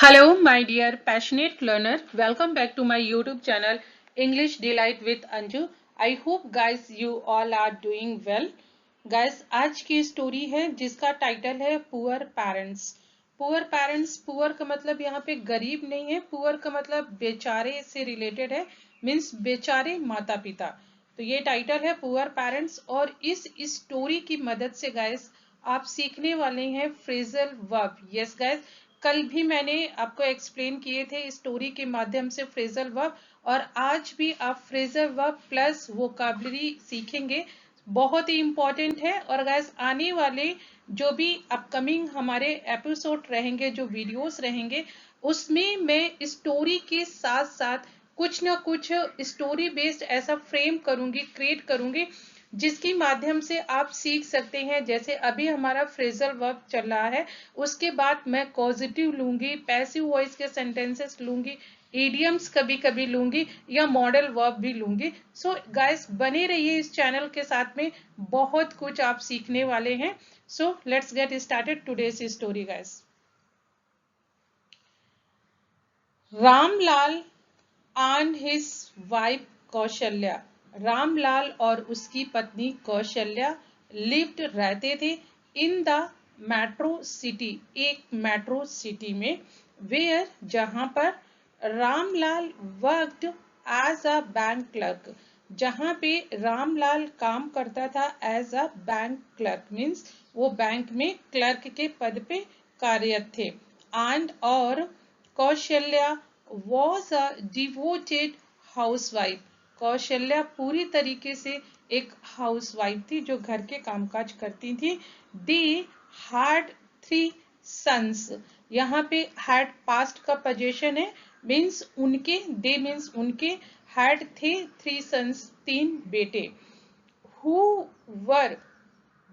Hello, my dear passionate learner. Welcome back to my YouTube channel English Delight with Anju. I hope guys you all are doing well. Guys, आज की story है जिसका title है poor parents. Poor parents, poor का मतलब यहाँ पे गरीब नहीं है, पुअर का मतलब बेचारे से रिलेटेड है, मीन्स बेचारे माता पिता. तो ये टाइटल है पुअर पेरेंट्स और इस स्टोरी की मदद से गाइस आप सीखने वाले हैं फ्रेजल वर्ब. यस गाइस, कल भी मैंने आपको एक्सप्लेन किए थे स्टोरी के माध्यम से फ्रेजल वर्ब और आज भी आप फ्रेजल वर्ब प्लस वोकैबुलरी सीखेंगे. बहुत ही इंपॉर्टेंट है. और गाइस आने वाले जो भी अपकमिंग हमारे एपिसोड रहेंगे, जो वीडियोस रहेंगे, उसमें मैं स्टोरी के साथ साथ कुछ ना कुछ स्टोरी बेस्ड ऐसा फ्रेम करूंगी, क्रिएट करूंगी जिसके माध्यम से आप सीख सकते हैं. जैसे अभी हमारा फ्रेजल वर्ब चल रहा है, उसके बाद मैं पॉजिटिव लूंगी, पैसिव वॉइस के सेंटेंसेस लूंगी, इडियम्स कभी कभी लूंगी या मॉडल वर्ब भी लूंगी. सो गाइस बने रहिए इस चैनल के साथ में, बहुत कुछ आप सीखने वाले हैं. So let's get started today's story guys. Ramlal and his wife Kaushalya. Ramlal और उसकी पत्नी कौशल्या लिव्ड रहते थे इन द मेट्रो सिटी, एक मेट्रो सिटी में, वेयर जहां पर Ramlal worked as a bank clerk, जहां पे रामलाल काम करता था as a bank clerk, means वो बैंक में क्लर्क के पद पे कार्यरत थे. एंड और Kaushalya was a devoted housewife. Kaushalya पूरी तरीके से एक हाउसवाइफ थी जो घर के कामकाज करती थी. They had 3 sons. यहाँ पे had past का पोजीशन है, मीन्स उनके, they मीन्स उनके, had थे 3 sons, 3 बेटे, who were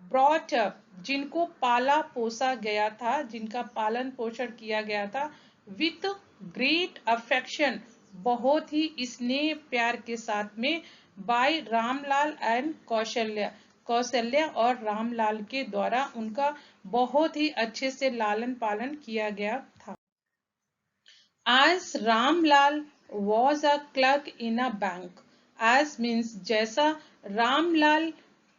brought up, जिनको पाला पोसा गया था, जिनका पालन पोषण किया गया था, विथ ग्रेट अफेक्शन, बहुत ही स्नेह प्यार के साथ में, बाय रामलाल एंड कौशल्या, कौशल्या और रामलाल के द्वारा उनका बहुत ही अच्छे से लालन पालन किया गया था. As Ramlal was a clerk in a bank. As means जैसा रामलाल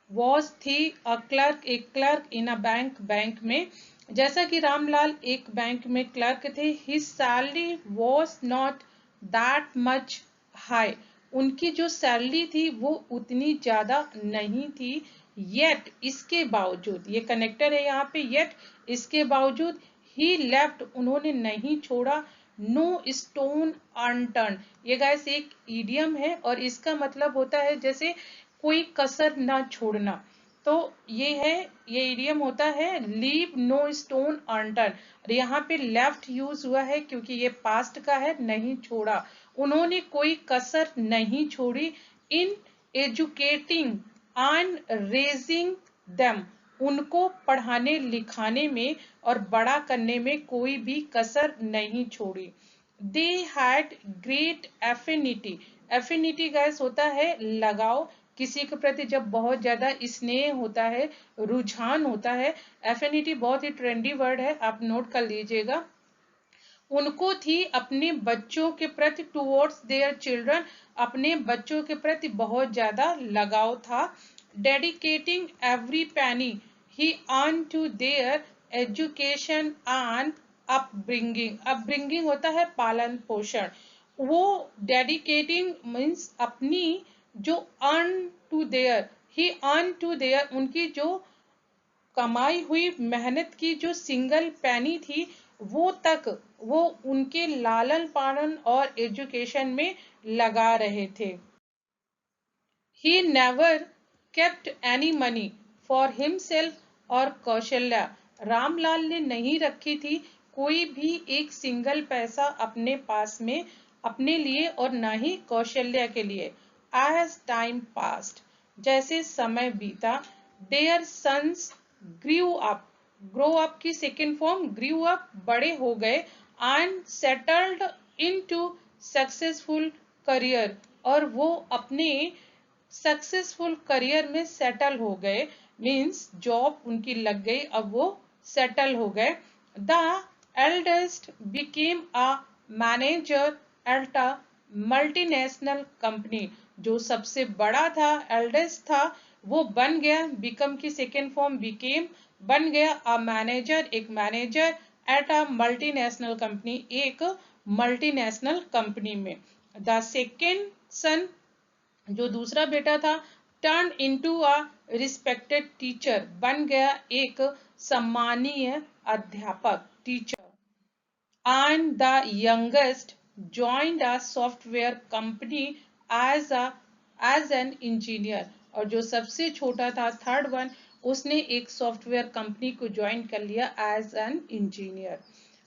was थी a clerk, एक clerk in a bank, bank में, जैसा कि रामलाल एक बैंक में क्लर्क थे. his salary was not that much high. उनकी जो सैलरी थी वो उतनी ज्यादा नहीं थी. yet इसके बावजूद, ये कनेक्टर है यहाँ पे, yet इसके बावजूद, he left उन्होंने नहीं छोड़ा, नो स्टोन अनटर्न. ये गाइस एक इडियम है और इसका मतलब होता है जैसे कोई कसर ना छोड़ना. तो ये है, ये इडियम होता है लीव नो स्टोन अनटर्न. और यहाँ पे लेफ्ट यूज हुआ है क्योंकि ये पास्ट का है, नहीं छोड़ा, उन्होंने कोई कसर नहीं छोड़ी. इन एजुकेटिंग एंड रेजिंग देम, उनको पढ़ाने लिखाने में और बड़ा करने में कोई भी कसर नहीं छोड़ी. They had great affinity. Affinity guys होता है लगाव, किसी के प्रति जब बहुत ज्यादा स्नेह होता है, रुझान होता है. एफिनिटी बहुत ही ट्रेंडी वर्ड है, आप नोट कर लीजिएगा. उनको थी अपने बच्चों के प्रति, टुवर्ड्स देयर चिल्ड्रन, अपने बच्चों के प्रति बहुत ज्यादा लगाव था. Dedicating every penny he earn to their education and upbringing. Upbringing होता है पालन पोषण. वो डेडिकेटिंग मीन्स अपनी, जो earn to their, he earn to their, उनकी जो कमाई हुई मेहनत की जो सिंगल पैनी थी वो तक वो उनके लालन पालन और एजुकेशन में लगा रहे थे. He never kept any money for himself और कौशल्या, रामलाल ने नहीं रखी थी कोई भी एक सिंगल पैसा अपने पास में, अपने लिए और न ही कौशल्या के लिए. As time passed, जैसे समय बीता, their sons grew up. grow up की सेकेंड फॉर्म grew up, बड़े हो गए, and settled into successful career, और वो अपने सक्सेसफुल करियर में सेटल हो गए, मीन्स जॉब उनकी लग गई, अब वो सेटल हो गए. The eldest became a manager at a multinational company. जो सबसे बड़ा था, eldest था, वो बन गया, become की second form became, बन गया a manager, एक manager at a multinational company, एक multinational company में. The second son, जो दूसरा बेटा था, turn into a respected teacher, बन गया एक सम्मानीय अध्यापक, teacher. And the youngest joined a software company as an engineer. और जो सबसे छोटा था, थर्ड वन, उसने एक सॉफ्टवेयर कंपनी को ज्वाइन कर लिया as an engineer.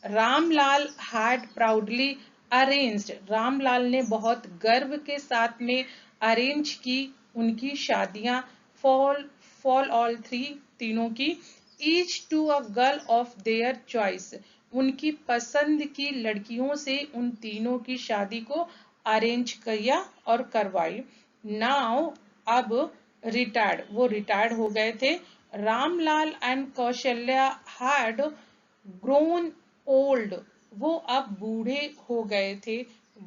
Ramlal had proudly arranged, Ramlal ने बहुत गर्व के साथ में अरेंज की उनकी शादियां, फॉल ऑल थ्री, तीनों की, each to a girl of their choice, उनकी पसंद की लड़कियों से उन तीनों की शादी को अरेंज किया और करवाई. नाउ, अब रिटायर्ड, वो रिटायर्ड हो गए थे. Ramlal and Kaushalya had grown old, वो अब बूढ़े हो गए थे.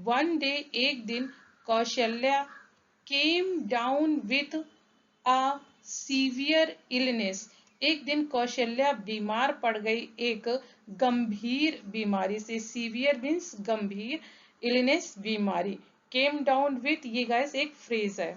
वन डे, एक दिन, कौशल्या केम down with a severe illness, एक दिन कौशल्या बीमार पड़ गई एक गंभीर बीमारी से. सीवियर मीन्स गंभीर, इलनेस बीमारी. केम डाउन विथ, ये गाइस एक फ्रेज है.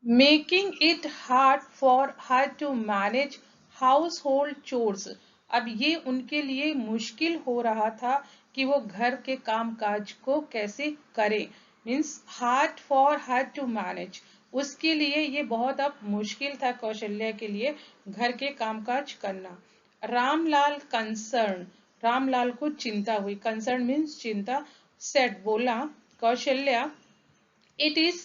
Making it hard for her to manage household chores, अब ये उनके लिए मुश्किल हो रहा था कि वो घर के काम काज को कैसे करें. Means hard for her to manage, उसके लिए ये बहुत अब मुश्किल था कौशल्या के लिए घर के कामकाज करना. रामलाल कंसर्न, रामलाल को चिंता हुई, कंसर्न मीन्स चिंता. सेट, बोला, कौशल्या, इट इज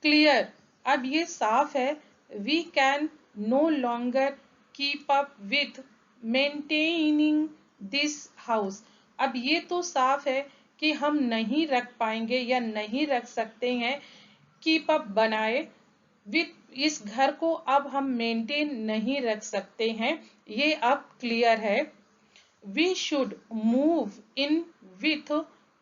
क्लियर, अब ये साफ है, we can no longer keep up with maintaining this house, अब ये तो साफ है कि हम नहीं रख पाएंगे या नहीं रख सकते हैं, कीप अप बनाए, विथ, इस घर को अब हम मेंटेन नहीं रख सकते हैं, ये अब क्लियर है. We should move in with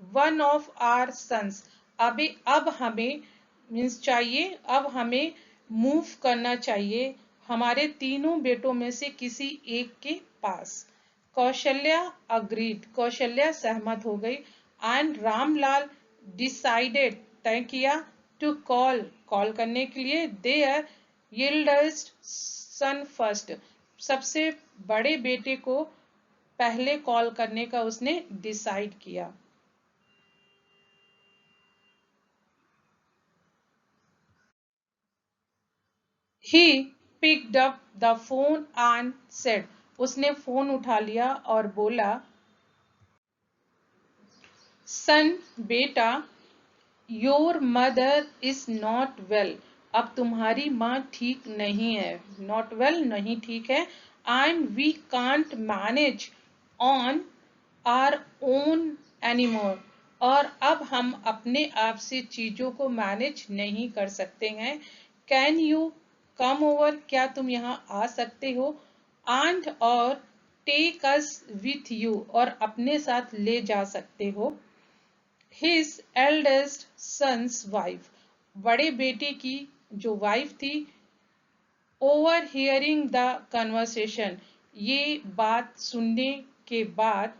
one of our sons, अभी अब हमें, मीन्स चाहिए, अब हमें मूव करना चाहिए हमारे तीनों बेटों में से किसी एक के पास. कौशल्या अग्रीड, कौशल्या सहमत हो गई. एंड रामलाल डिसाइडेड, तय किया, टू कॉल, कॉल करने के लिए, देयर एल्डेस्ट सन फर्स्ट, सबसे बड़े बेटे को पहले कॉल करने का उसने डिसाइड किया. He picked up the phone and said, उसने फोन उठा लिया और बोला, सन, बेटा, your mother is not well, अब तुम्हारी माँ ठीक नहीं है, नॉट वेल नहीं ठीक है, and we can't manage on our own anymore, और अब हम अपने आप से चीजों को मैनेज नहीं कर सकते हैं. कैन यू कम ओवर, क्या तुम यहाँ आ सकते हो, एंड और टेक अस विथ यू, और अपने साथ ले जा सकते हो. His eldest son's wife, बड़े बेटे की जो वाइफ थी, ओवर हियरिंग द कन्वर्सेशन, ये बात सुनने के बाद,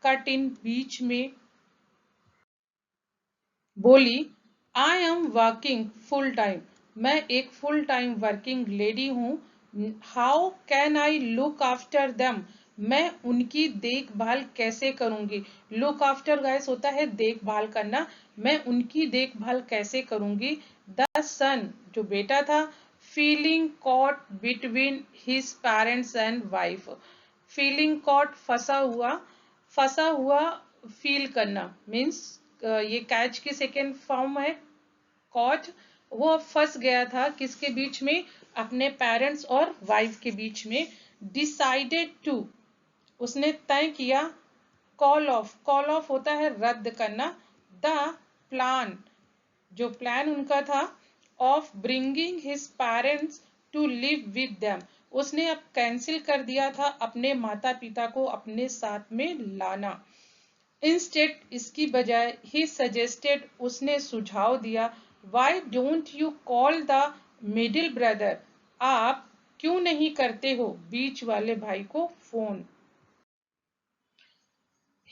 कट इन, बीच में, बोली, I am working full time, मैं एक फुल टाइम वर्किंग लेडी हूँ. How can I look after them, मैं उनकी देखभाल कैसे करूंगी. लुक आफ्टर गाइस होता है देखभाल करना, मैं उनकी देखभाल कैसे करूंगी. द सन, जो बेटा था, feeling caught between his parents and wife, feeling caught, फंसा हुआ, फील करना, मीन्स ये कैच की सेकेंड फॉर्म है, कॉट, वो फंस गया था किसके बीच में, अपने पेरेंट्स और वाइफ के बीच में. डिसाइडेड टू, उसने तय किया, कॉल ऑफ, कॉल ऑफ होता है रद्द करना. द प्लान, जो प्लान उनका था, of bringing his parents to live with them, उसने अब कैंसिल कर दिया था अपने माता पिता को अपने साथ में लाना। इंस्टेड इसकी बजाय ही सजेस्टेड उसने सुझाव दिया, why don't you call the middle brother, आप क्यों नहीं करते हो बीच वाले भाई को phone.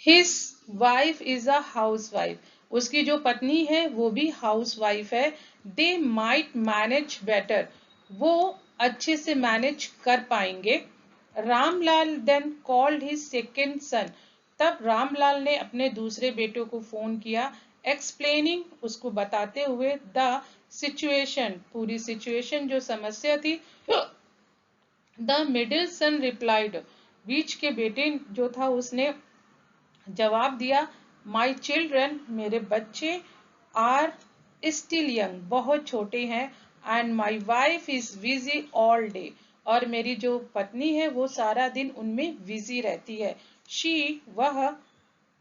His wife is a house wife, उसकी जो पत्नी है वो भी हाउस वाइफ है। दे माइट मैनेज बेटर, वो अच्छे से मैनेज कर पाएंगे। Ramlal then called his second son, तब रामलाल ने अपने दूसरे बेटे को फोन किया, एक्सप्लेनिंग उसको बताते हुए द सिचुएशन, पूरी सिचुएशन जो समस्या थी। द मिडिल सन रिप्लाइड, बीच के बेटे जो था उसने जवाब दिया, माई चिल्ड्रन, मेरे बच्चे, आर स्टिल यंग, बहुत छोटे हैं, and my wife is busy all day, और मेरी जो पत्नी है वो सारा दिन उनमें बिजी रहती है। शी, वह,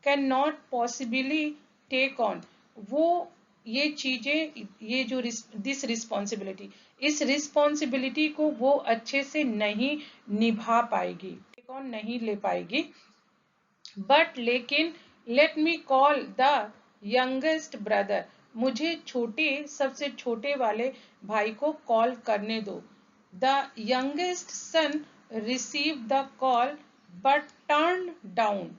can not possibly take on, वो ये चीजें, ये जो दिस रिस्पॉन्सिबिलिटी, इस रिस्पॉन्सिबिलिटी को वो अच्छे से नहीं निभा पाएगी, टेक ऑन नहीं ले पाएगी। बट लेकिन, let me call the youngest brother, मुझे छोटे, सबसे छोटे वाले भाई को कॉल करने दो। The youngest son receive the call but turn down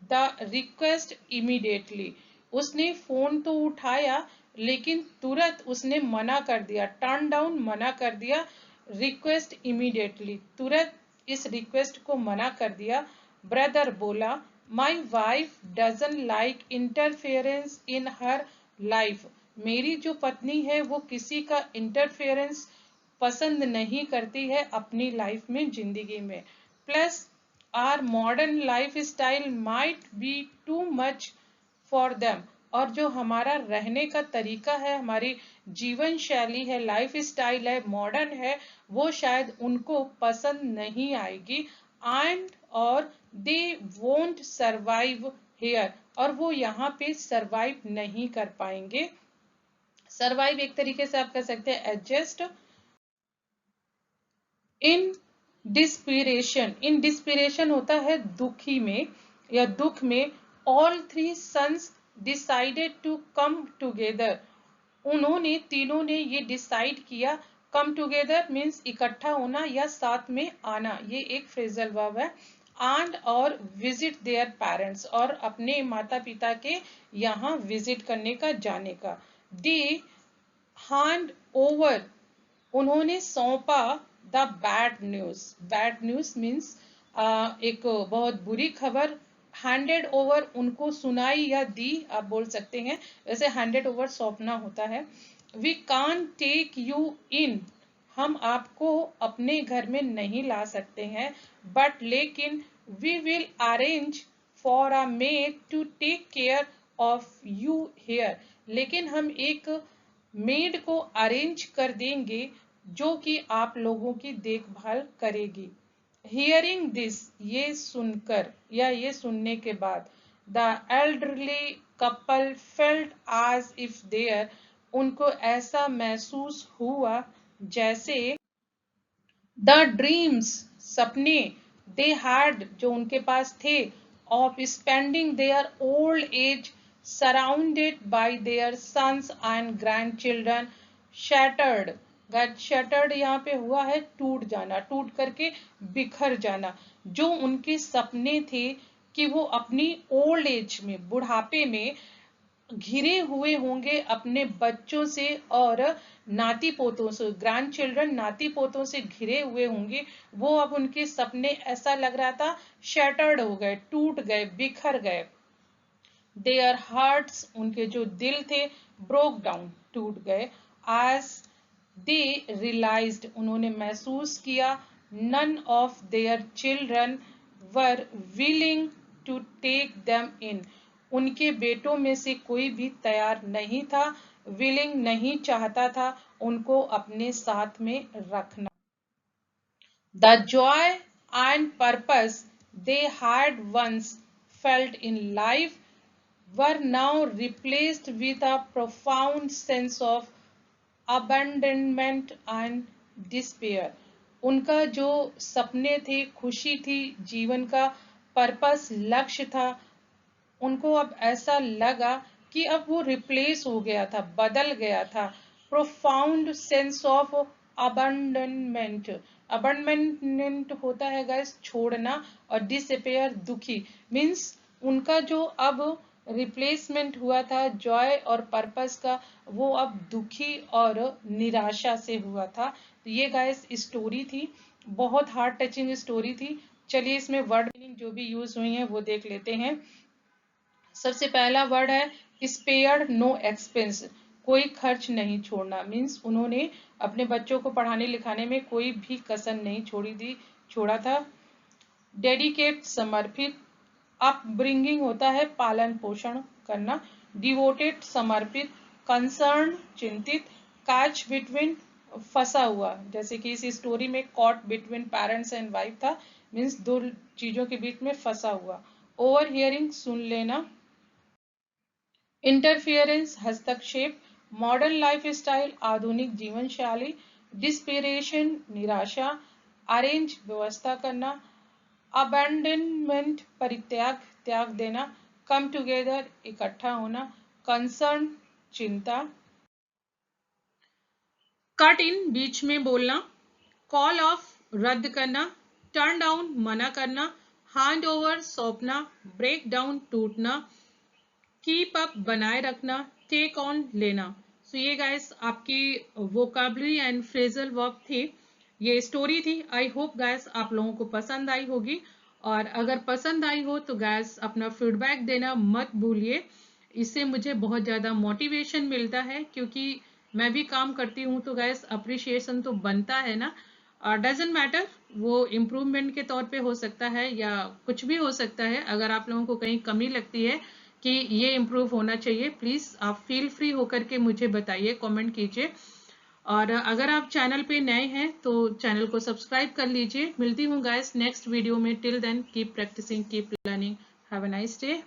the request immediately, उसने फोन तो उठाया लेकिन तुरंत उसने मना कर दिया, टर्न डाउन मना कर दिया, रिक्वेस्ट इमीडिएटली तुरंत इस रिक्वेस्ट को मना कर दिया। ब्रदर बोला, my wife doesn't like interference in her life, मेरी जो पत्नी है वो किसी का इंटरफेरेंस पसंद नहीं करती है अपनी लाइफ में, जिंदगी में। Plus our modern life style might be too much for them, और जो हमारा रहने का तरीका है, हमारी जीवन शैली है, लाइफ स्टाइल है, मॉडर्न है, वो शायद उनको पसंद नहीं आएगी। एंड और दे वोंट सर्वाइव हेयर, और वो यहाँ पे सर्वाइव नहीं कर पाएंगे। सर्वाइव एक तरीके से आप कह सकते हैं एडजस्ट। इन डिस्पिरेशन, इन डिस्पिरेशन होता है दुखी में या दुख में। All three sons decided to come together, उन्होंने तीनों ने ये डिसाइड किया, कम टुगेदर मीन्स इकट्ठा होना या साथ में आना, ये एक फ्रेजल वर्ब है। एंड और विजिट देयर पेरेंट्स, और अपने माता पिता के यहाँ विजिट करने का, जाने का। दे हैंड ओवर, उन्होंने सौंपा the bad news, bad news means एक बहुत बुरी खबर, हैंडेड ओवर उनको सुनाई या दी आप बोल सकते हैं, वैसे हैंडेड ओवर सौंपना होता है। We can take you in, हम आपको अपने घर में नहीं ला सकते हैं, बट लेकिन we will arrange for a maid to take care of you here, लेकिन हम एक मेड को अरेंज कर देंगे जो कि आप लोगों की देखभाल करेगी। हियरिंग दिस, ये सुनकर या ये सुनने के बाद, the elderly couple felt as if their, उनको ऐसा महसूस हुआ जैसे द ड्रीम्स, सपने, दे हैड, जो उनके पास थे, of spending their old age surrounded by their sons and grandchildren, shattered, shattered यहाँ पे हुआ है टूट जाना, टूट करके बिखर जाना, जो उनके सपने थे कि वो अपनी ओल्ड एज में, बुढ़ापे में घिरे हुए होंगे अपने बच्चों से और नाती पोतों से, ग्रैंड चिल्ड्रन, नाती पोतों से घिरे हुए होंगे, वो अब उनके सपने ऐसा लग रहा था शैटर्ड हो गए, टूट गए, बिखर गए। देयर हार्ट्स, उनके जो दिल थे, ब्रोक डाउन, टूट गए। एज दे रियलाइज्ड, उन्होंने महसूस किया, none of their children were willing to take them in, उनके बेटों में से कोई भी तैयार नहीं था, विलिंग नहीं चाहता था उनको अपने साथ में रखना। The joy and purpose they had once felt in life were now replaced with a profound sense of abandonment and despair, उनका जो सपने थे, खुशी थी, जीवन का पर्पस, लक्ष्य था, उनको अब ऐसा लगा कि अब वो रिप्लेस हो गया था, बदल गया था। Profound sense of abandonment. Abandonment होता है गाइस छोड़ना, और डिसअपेयर दुखी। मीन्स उनका जो अब रिप्लेसमेंट हुआ था जॉय और पर्पस का, वो अब दुखी और निराशा से हुआ था। तो ये गाइस स्टोरी थी, बहुत हार्ट टचिंग स्टोरी थी। चलिए इसमें वर्ड मीनिंग जो भी यूज हुई है वो देख लेते हैं। सबसे पहला वर्ड है स्पेयर्ड नो एक्सपेंस, कोई खर्च नहीं छोड़ना। मीन्स उन्होंने अपने बच्चों को पढ़ाने लिखाने में कोई भी कसर नहीं छोड़ा था। डेडिकेट समर्पित, अपब्रिंगिंग होता है पालन पोषण करना। डिवोटेड समर्पित, कंसर्न चिंतित। कैच बिटवीन, फंसा हुआ, जैसे कि इस स्टोरी में caught between parents and wife था, मीन्स दो चीजों के बीच में फंसा हुआ। ओवर हियरिंग, सुन लेना। इंटरफियरेंस, हस्तक्षेप। मॉडर्न लाइफ स्टाइल, आधुनिक जीवन शैली। डिस्पिरेशन, निराशा। अरेंज, व्यवस्था करना। अबैंडनमेंट, परित्याग, त्याग देना। कम टुगेदर, इकट्ठा होना। कंसर्न, चिंता। कट इन, बीच में बोलना। कॉल ऑफ, रद्द करना। टर्न डाउन, मना करना। हैंड ओवर, सौंपना। ब्रेक डाउन, टूटना। कीप अप, बनाए रखना। टेक ऑन, लेना। सो ये गाइस आपकी वोकाबलरी एंड फ्रेजल वर्ब थी, ये स्टोरी थी। आई होप गाइस आप लोगों को पसंद आई होगी, और अगर पसंद आई हो तो गाइस अपना फीडबैक देना मत भूलिए। इससे मुझे बहुत ज़्यादा मोटिवेशन मिलता है, क्योंकि मैं भी काम करती हूँ तो गाइस अप्रिशिएशन तो बनता है ना। डजेंट मैटर, वो इम्प्रूवमेंट के तौर पे हो सकता है या कुछ भी हो सकता है। अगर आप लोगों को कहीं कमी लगती है कि ये इम्प्रूव होना चाहिए, प्लीज़ आप फील फ्री होकर के मुझे बताइए, कमेंट कीजिए। और अगर आप चैनल पे नए हैं तो चैनल को सब्सक्राइब कर लीजिए। मिलती हूँ गाइस नेक्स्ट वीडियो में। Till then keep practising, keep learning. Have a nice day.